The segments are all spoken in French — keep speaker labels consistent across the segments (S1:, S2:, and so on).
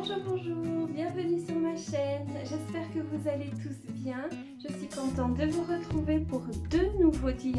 S1: Bonjour, bonjour, bienvenue sur ma chaîne, j'espère que vous allez tous bien. Je suis contente de vous retrouver pour deux nouveaux DIY.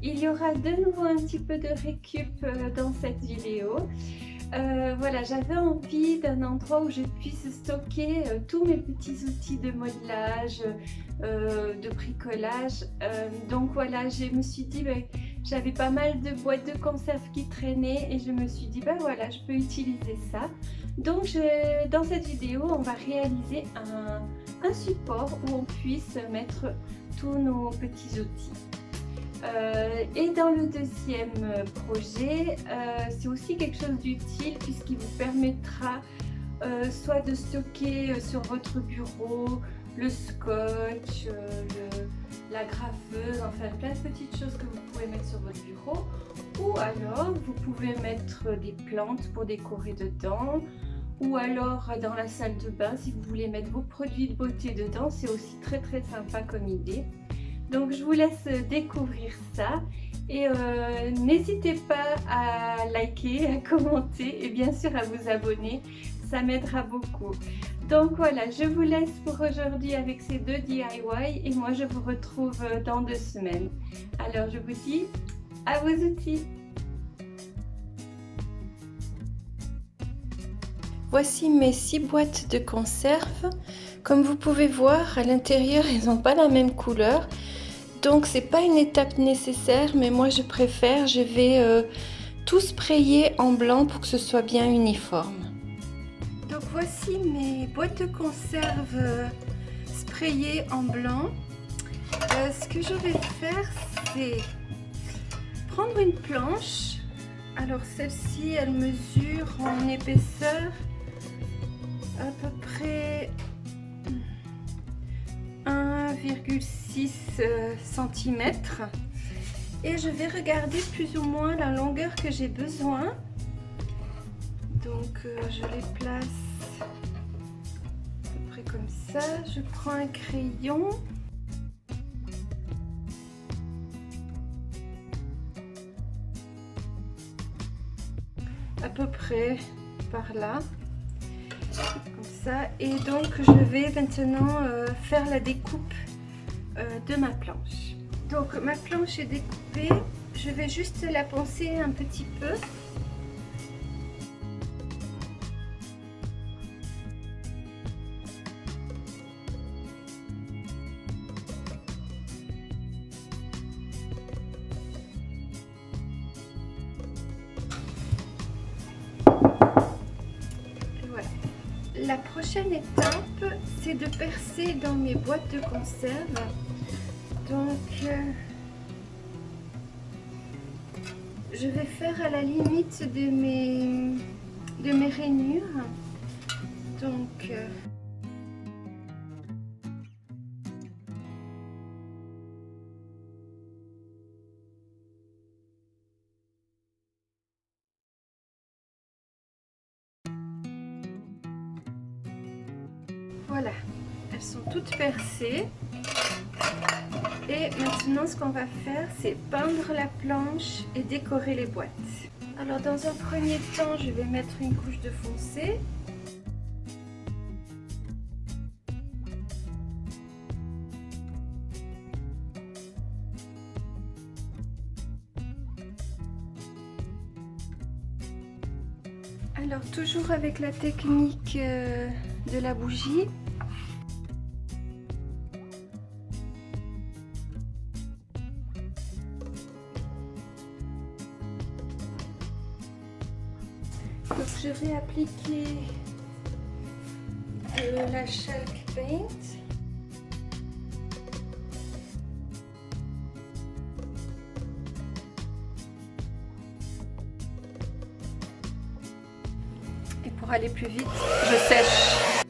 S1: Il y aura de nouveau un petit peu de récup dans cette vidéo. Voilà, j'avais envie d'un endroit où je puisse stocker tous mes petits outils de modelage, de bricolage. Donc voilà, je me suis dit, j'avais pas mal de boîtes de conserve qui traînaient et je me suis dit, voilà, je peux utiliser ça. Donc dans cette vidéo, on va réaliser un support où on puisse mettre tous nos petits outils. Et dans le deuxième projet, c'est aussi quelque chose d'utile puisqu'il vous permettra soit de stocker sur votre bureau le scotch, la graffeuse, enfin plein de petites choses que vous pouvez mettre sur votre bureau, ou alors vous pouvez mettre des plantes pour décorer dedans, ou alors dans la salle de bain si vous voulez mettre vos produits de beauté dedans, c'est aussi très sympa comme idée. Donc je vous laisse découvrir ça et n'hésitez pas à liker, à commenter et bien sûr à vous abonner, ça m'aidera beaucoup. Donc voilà, je vous laisse pour aujourd'hui avec ces deux DIY et moi je vous retrouve dans 2 semaines. Alors je vous dis à vos outils. Voici mes 6 boîtes de conserve. Comme vous pouvez voir, à l'intérieur, elles n'ont pas la même couleur. Donc, c'est pas une étape nécessaire, mais moi, je préfère. Je vais tout sprayer en blanc pour que ce soit bien uniforme. Donc, voici mes boîtes de conserve sprayées en blanc. Ce que je vais faire, c'est prendre une planche. Alors, celle-ci, elle mesure en épaisseur à peu près 1,6 cm et je vais regarder plus ou moins la longueur que j'ai besoin. Donc je les place à peu près comme ça. Je prends un crayon. À peu près par là. Comme ça, et donc je vais maintenant faire la découpe de ma planche. Donc ma planche est découpée, je vais juste la poncer un petit peu. La prochaine étape, c'est de percer dans mes boîtes de conserve. Donc, je vais faire à la limite de mes rainures. Donc, voilà, elles sont toutes percées. Et maintenant, ce qu'on va faire, c'est peindre la planche et décorer les boîtes. Alors, dans un premier temps, je vais mettre une couche de foncé. Alors, toujours avec la technique de la bougie. Donc je vais appliquer de la Chalk Paint. Et pour aller plus vite, je sèche.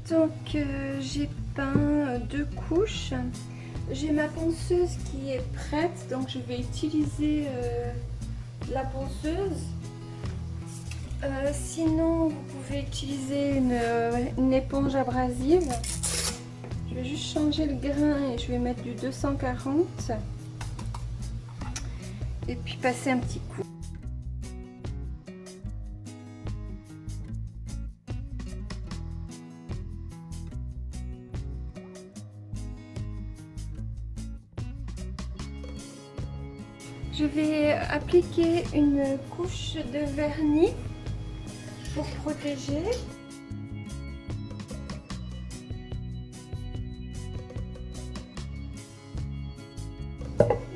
S1: Donc j'ai peint 2 couches. J'ai ma ponceuse qui est prête, donc je vais utiliser la ponceuse. Sinon, vous pouvez utiliser une éponge abrasive. Je vais juste changer le grain et je vais mettre du 240. et puis passer un petit coup. Je vais appliquer une couche de vernis pour protéger.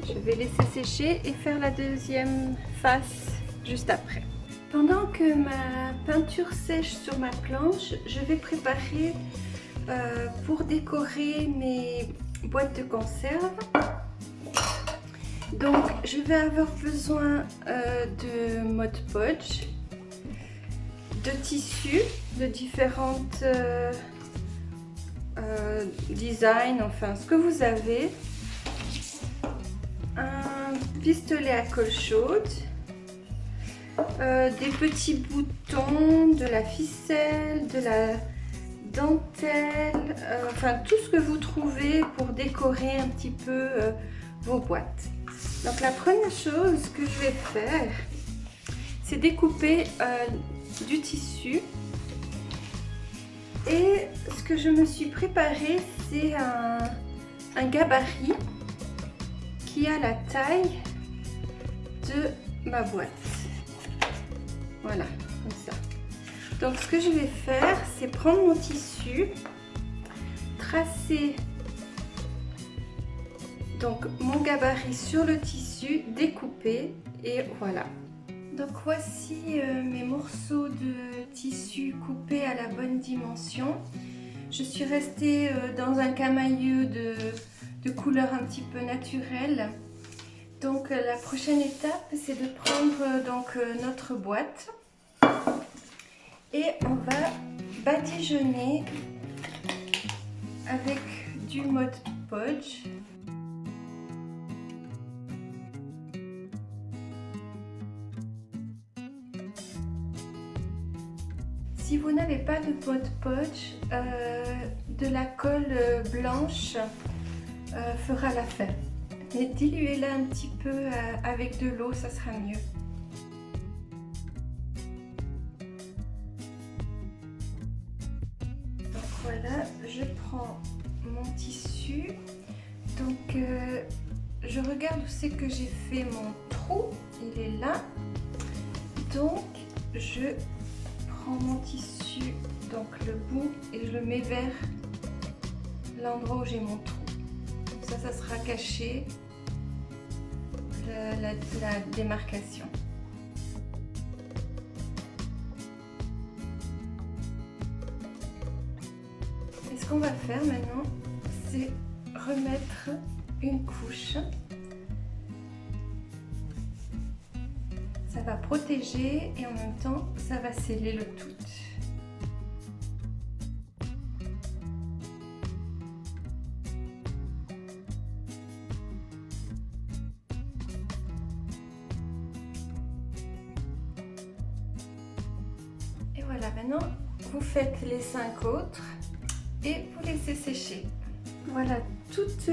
S1: Je vais laisser sécher et faire la deuxième face juste après. Pendant que ma peinture sèche sur ma planche, je vais préparer pour décorer mes boîtes de conserve. Donc je vais avoir besoin de Mod Podge, de tissus de différentes designs, enfin ce que vous avez, un pistolet à colle chaude, des petits boutons, de la ficelle, de la dentelle, enfin tout ce que vous trouvez pour décorer un petit peu vos boîtes. Donc la première chose que je vais faire, c'est découper du tissu. Et ce que je me suis préparé, c'est un gabarit qui a la taille de ma boîte. Voilà, comme ça. Donc ce que je vais faire, c'est prendre mon tissu, tracer donc mon gabarit sur le tissu, découper et voilà. Donc voici mes morceaux de tissu coupés à la bonne dimension. Je suis restée dans un camailleux de couleur un petit peu naturelle. Donc la prochaine étape, c'est de prendre notre boîte et on va badigeonner avec du Mod Podge. Si vous n'avez pas de Mod Podge, de la colle blanche fera l'affaire. Mais diluez-la un petit peu avec de l'eau, ça sera mieux. Donc voilà, je prends mon tissu. Donc je regarde où c'est que j'ai fait mon trou, il est là. Donc je prends mon tissu, donc le bout, et je le mets vers l'endroit où j'ai mon trou. Donc ça sera caché, la démarcation. Et ce qu'on va faire maintenant, c'est remettre une couche. Ça va protéger et en même temps, ça va sceller le tout. Et voilà, maintenant, vous faites les 5 autres et vous laissez sécher. Voilà, toutes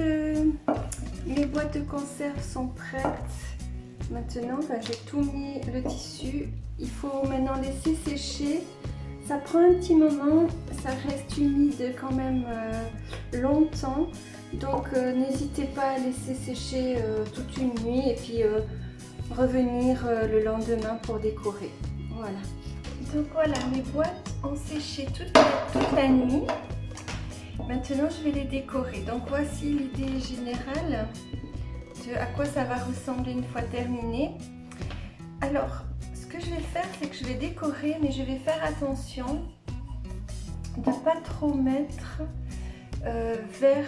S1: mes boîtes de conserve sont prêtes. Maintenant, j'ai tout mis le tissu. Il faut maintenant laisser sécher. Ça prend un petit moment, ça reste humide quand même longtemps. Donc n'hésitez pas à laisser sécher toute une nuit et puis revenir le lendemain pour décorer. Voilà. Donc voilà, mes boîtes ont séché toute la nuit. Maintenant, je vais les décorer. Donc voici l'idée générale de à quoi ça va ressembler une fois terminé. Alors, ce que je vais faire, c'est que je vais décorer, mais je vais faire attention de ne pas trop mettre vers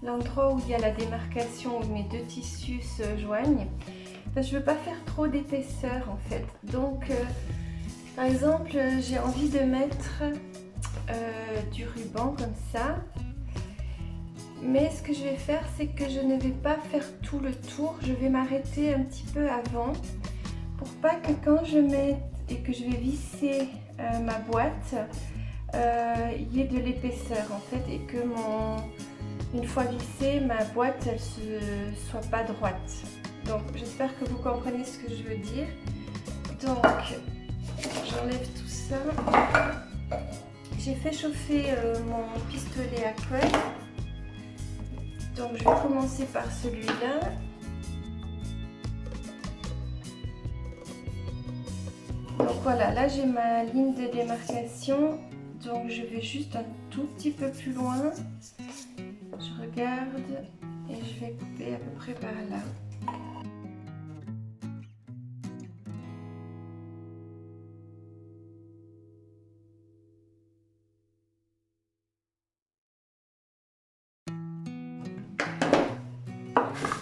S1: l'endroit où il y a la démarcation, où mes deux tissus se joignent. Parce que je ne veux pas faire trop d'épaisseur en fait. Donc, par exemple, j'ai envie de mettre du ruban comme ça. Mais ce que je vais faire, c'est que je ne vais pas faire tout le tour. Je vais m'arrêter un petit peu avant pour pas que quand je mette et que je vais visser ma boîte, il y ait de l'épaisseur en fait et que une fois vissée, ma boîte elle ne soit pas droite. Donc j'espère que vous comprenez ce que je veux dire. Donc j'enlève tout ça. J'ai fait chauffer mon pistolet à colle. Donc je vais commencer par celui-là. Donc voilà, là j'ai ma ligne de démarcation. Donc je vais juste un tout petit peu plus loin. Je regarde et je vais couper à peu près par là.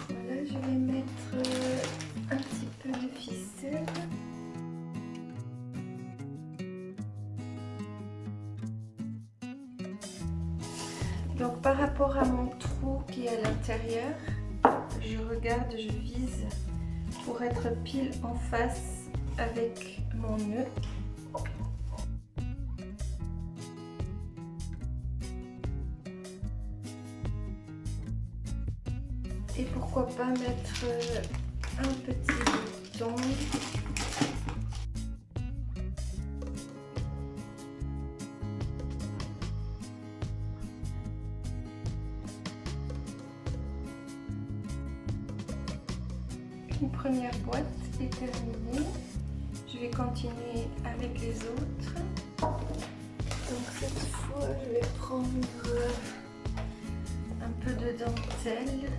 S1: Voilà, je vais mettre un petit peu de ficelle. Donc par rapport à mon trou qui est à l'intérieur, je regarde, je vise pour être pile en face avec mon nœud. Et pourquoi pas mettre un petit bouton. Une première boîte est terminée. Je vais continuer avec les autres. Donc cette fois, je vais prendre un peu de dentelle.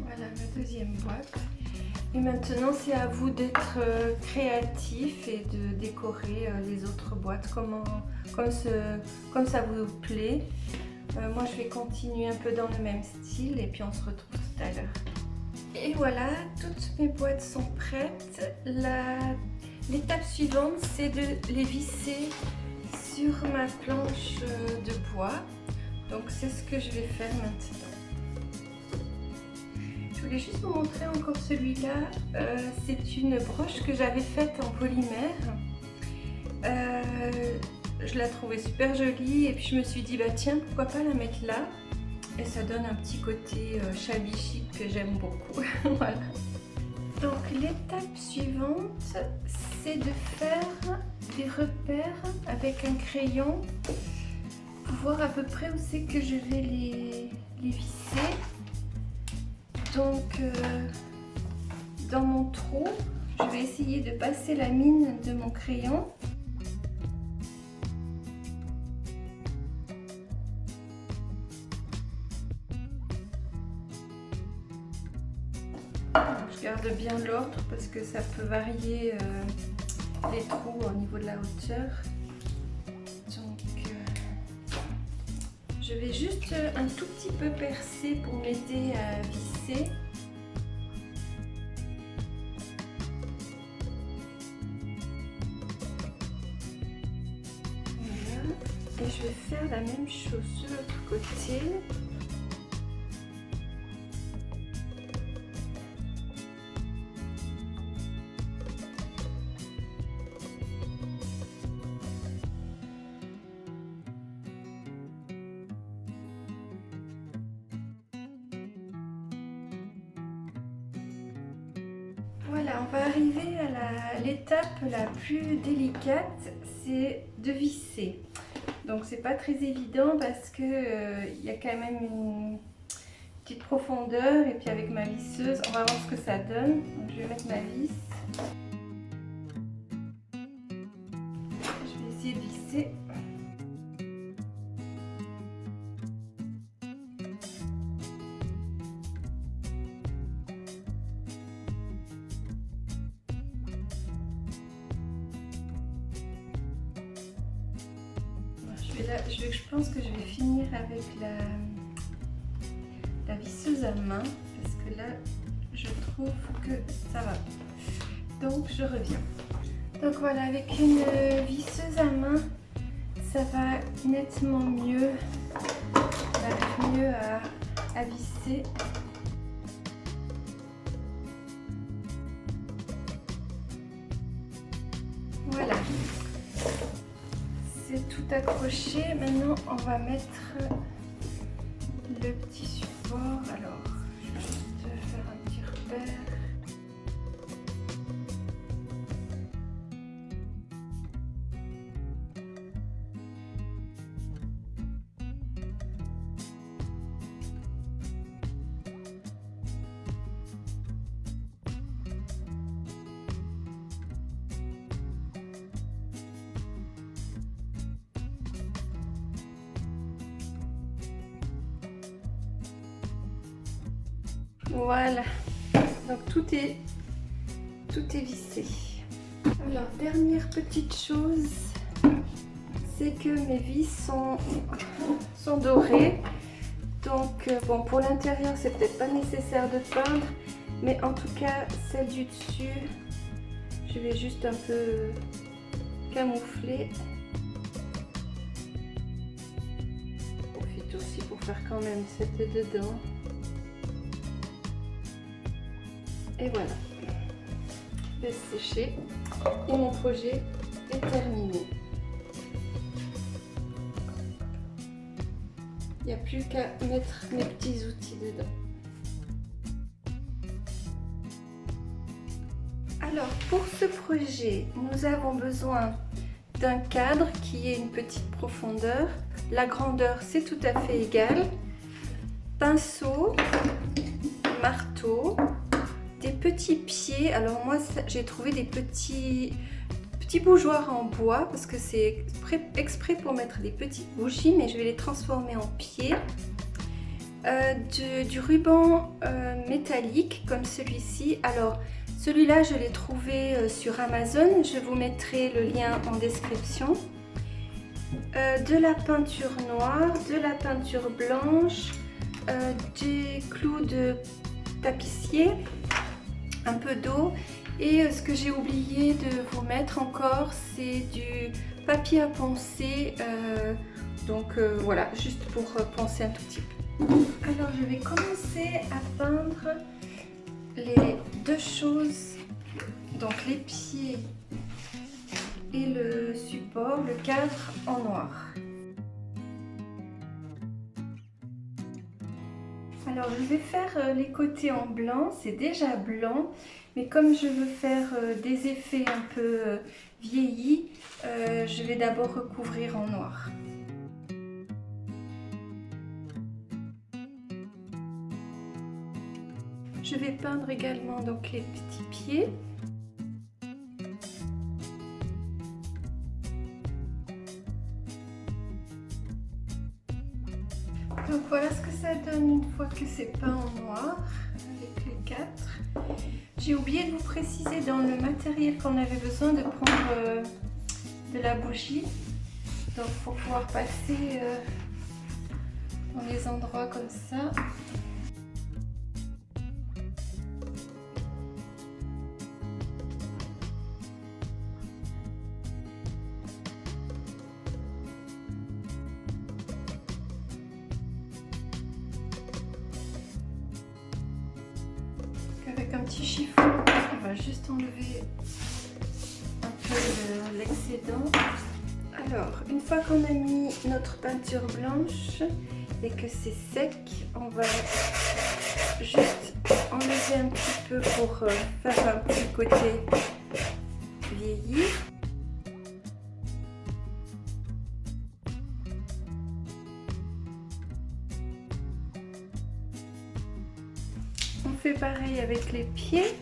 S1: Voilà ma deuxième boîte. Et maintenant c'est à vous d'être créatif et de décorer les autres boîtes comme ça vous plaît. Moi je vais continuer un peu dans le même style et puis on se retrouve tout à l'heure. Et voilà, toutes mes boîtes sont prêtes. L'étape suivante c'est de les visser sur ma planche de bois. Donc c'est ce que je vais faire maintenant. Je voulais juste vous montrer encore celui-là. C'est une broche que j'avais faite en polymère. Je la trouvais super jolie et puis je me suis dit bah tiens, pourquoi pas la mettre là. Et ça donne un petit côté shabby chic que j'aime beaucoup. Voilà. Donc l'étape suivante, c'est de faire des repères avec un crayon pour voir à peu près où c'est que je vais les visser. Donc dans mon trou, je vais essayer de passer la mine de mon crayon. Je garde bien l'ordre parce que ça peut varier les trous au niveau de la hauteur. Donc je vais juste un tout petit peu percer pour m'aider à visser. Voilà. Et je vais faire la même chose sur l'autre côté. Voilà, on va arriver à l'étape la plus délicate, c'est de visser. Donc c'est pas très évident parce que y a quand même une petite profondeur et puis avec ma visseuse, on va voir ce que ça donne. Donc je vais mettre ma vis. Je vais essayer de visser. Je pense que je vais finir avec la visseuse à main parce que là je trouve que ça va. Donc je reviens. Donc voilà, avec une visseuse à main ça va nettement mieux. J'arrive mieux à visser. Voilà, c'est tout accroché. Maintenant, on va mettre le petit support. Alors, je vais juste faire un petit repère. Voilà, donc tout est vissé. Alors, dernière petite chose, c'est que mes vis sont dorées. Donc, bon, pour l'intérieur, c'est peut-être pas nécessaire de peindre, mais en tout cas, celle du dessus, je vais juste un peu camoufler. Je profite aussi pour faire quand même cette dedans. Et voilà, je laisse sécher et mon projet est terminé. Il n'y a plus qu'à mettre mes petits outils dedans. Alors pour ce projet, nous avons besoin d'un cadre qui ait une petite profondeur. La grandeur, c'est tout à fait égal. Pinceau, marteau. Des petits pieds, alors moi j'ai trouvé des petits bougeoirs en bois parce que c'est exprès pour mettre des petites bougies, mais je vais les transformer en pieds. Du ruban métallique comme celui-ci. Alors celui-là je l'ai trouvé sur Amazon, je vous mettrai le lien en description. De la peinture noire, de la peinture blanche, des clous de tapissier, un peu d'eau, et ce que j'ai oublié de vous mettre encore, c'est du papier à poncer, voilà, juste pour poncer un tout petit peu. Alors je vais commencer à peindre les deux choses, donc les pieds et le support, le cadre en noir. Alors je vais faire les côtés en blanc, c'est déjà blanc, mais comme je veux faire des effets un peu vieillis, je vais d'abord recouvrir en noir. Je vais peindre également donc les petits pieds. Donc voilà ce que ça donne une fois que c'est peint en noir avec les quatre. J'ai oublié de vous préciser dans le matériel qu'on avait besoin de prendre de la bougie. Donc pour pouvoir passer dans les endroits comme ça. Avec un petit chiffon, on va juste enlever un peu l'excédent. Alors, une fois qu'on a mis notre peinture blanche et que c'est sec, on va juste enlever un petit peu pour faire un petit côté vieilli. On fait pareil avec les pieds.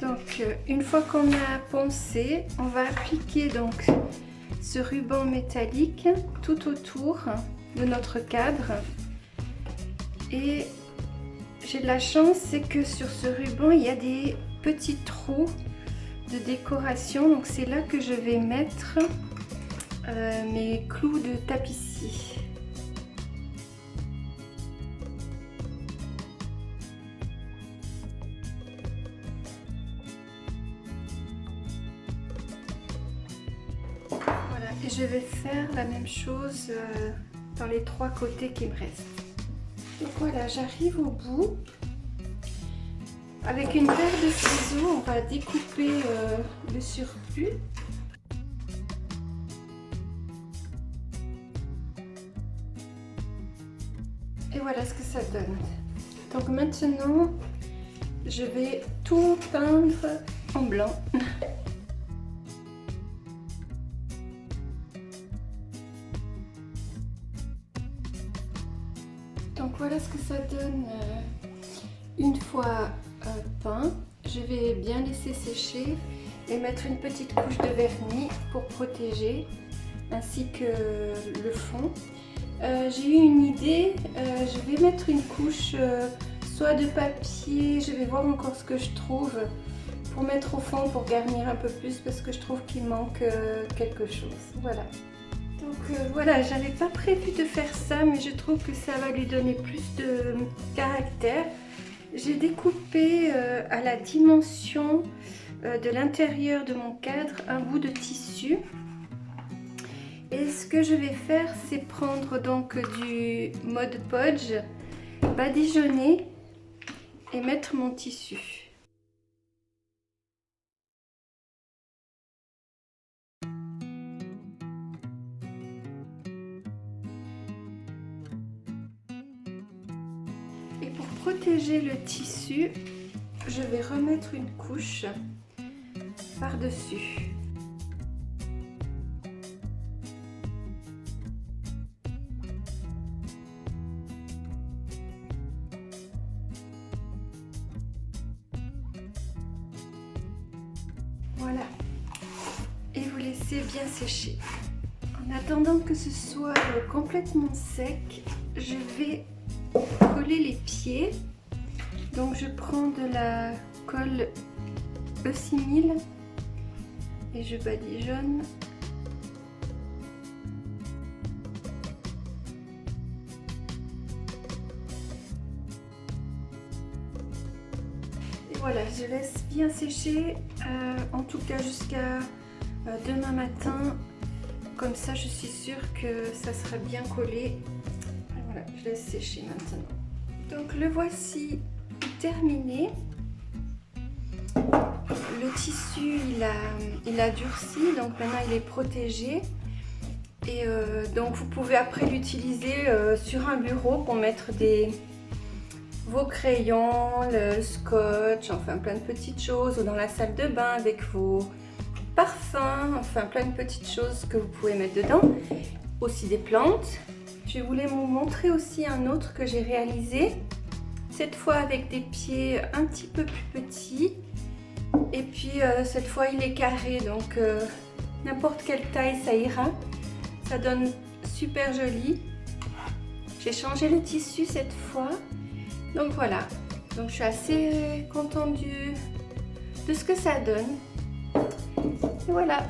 S1: Donc une fois qu'on a poncé, on va appliquer donc ce ruban métallique tout autour de notre cadre. Et j'ai de la chance, c'est que sur ce ruban il y a des petits trous de décoration, donc c'est là que je vais mettre mes clous de tapissier. Et je vais faire la même chose dans les 3 côtés qui me restent. Donc voilà, j'arrive au bout. Avec une paire de ciseaux, on va découper le surplus. Et voilà ce que ça donne. Donc maintenant, je vais tout peindre en blanc. Donc voilà ce que ça donne une fois peint. Je vais bien laisser sécher et mettre une petite couche de vernis pour protéger, ainsi que le fond. J'ai eu une idée, je vais mettre une couche soit de papier, je vais voir encore ce que je trouve pour mettre au fond, pour garnir un peu plus parce que je trouve qu'il manque quelque chose. Voilà. Donc voilà, j'avais pas prévu de faire ça, mais je trouve que ça va lui donner plus de caractère. J'ai découpé à la dimension de l'intérieur de mon cadre un bout de tissu. Et ce que je vais faire, c'est prendre donc du Mod Podge, badigeonner et mettre mon tissu. Et pour protéger le tissu, je vais remettre une couche par-dessus. Voilà. Et vous laissez bien sécher. En attendant que ce soit complètement sec, je vais coller les pieds. Donc je prends de la colle E6000 et je badigeonne. Et voilà, je laisse bien sécher, en tout cas jusqu'à demain matin. Comme ça, je suis sûre que ça sera bien collé. Et voilà, je laisse sécher maintenant. Donc le voici terminé. Le tissu il a durci, donc maintenant il est protégé. Et donc vous pouvez après l'utiliser sur un bureau pour mettre vos crayons, le scotch, enfin plein de petites choses, ou dans la salle de bain avec vos parfums, enfin plein de petites choses que vous pouvez mettre dedans. Aussi des plantes. Je voulais vous montrer aussi un autre que j'ai réalisé, cette fois avec des pieds un petit peu plus petits. Et puis cette fois il est carré, donc n'importe quelle taille ça ira. Ça donne super joli. J'ai changé le tissu cette fois. Donc voilà, donc je suis assez contente de ce que ça donne. Et voilà.